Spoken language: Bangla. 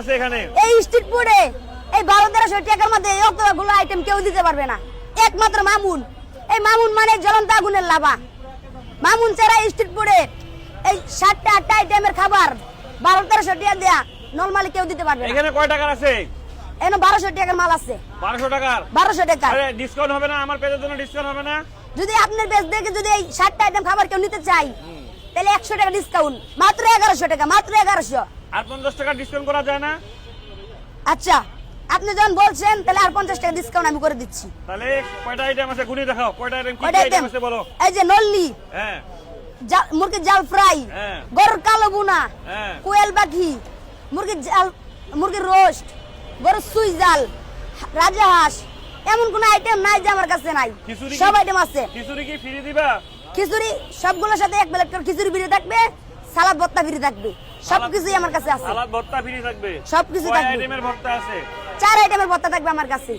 আছে এখানে? এই স্ট্রিট ফুডে এই 12-1300 টাকার মধ্যে এতগুলো আইটেম কেউ দিতে পারবে না, একমাত্র মামুন। এই মামুন মানে জ্বলন্ত আগুনের লাভা। মামুন ছাড়া স্ট্রিট ফুডে এই 7টা 8টা আইটেমের খাবার 12-1300 টাকা দেয়া নরমালি কেউ দিতে পারবে না। এখানে কয় টাকার আছে? এখানে 1200 টাকার মাল আছে। 1200 টাকার? 1200 টাকা। আরে ডিসকাউন্ট হবে না? আমার পেজের জন্য ডিসকাউন্ট হবে না? যদি আপনার পেজ দেখে যদি এই 7টা আইটেম খাবার কেউ নিতে চাই তাহলে 100 টাকা ডিসকাউন্ট, মাত্র 1100 টাকা, মাত্র 1100। আর 50 টাকা ডিসকাউন্ট করা যায় না? আচ্ছা আপনি যখন বলছেন তাহলে আর 50 টাকা ডিসকাউন্ট আমি করে দিচ্ছি। তাহলে কয়টা আইটেম আছে গুনি দেখাও, কয়টা আইটেম কি কয়টা আইটেম আছে বলো। এই যে নল্লি, হ্যাঁ মুরগির জাল ফ্রাই, হ্যাঁ। গরুর কালো বুনা, হ্যাঁ। কোয়েল পাখি, মুরগির জাল, মুরগির রোস্ট, গরুর সুই জাল, রাজা হাঁস, এমন কোন আইটেম নাই যে আমার কাছে নাই, খিচুড়ি সব আইটেম আছে। খিচুড়ি কি ফ্রি দিবা? খিচুড়ি সবগুলোর সাথে এক প্লেট করে খিচুড়ি ফ্রি থাকবে, সালাদ ভর্তা ফ্রি থাকবে, সবকিছুই আমার কাছে আছে। সালাদ ভর্তা ফ্রি থাকবে? সবকিছু কয় থাকবে। আইটেমের ভর্তা আছে? 4 আইটেমের ভর্তা থাকবে আমার কাছে।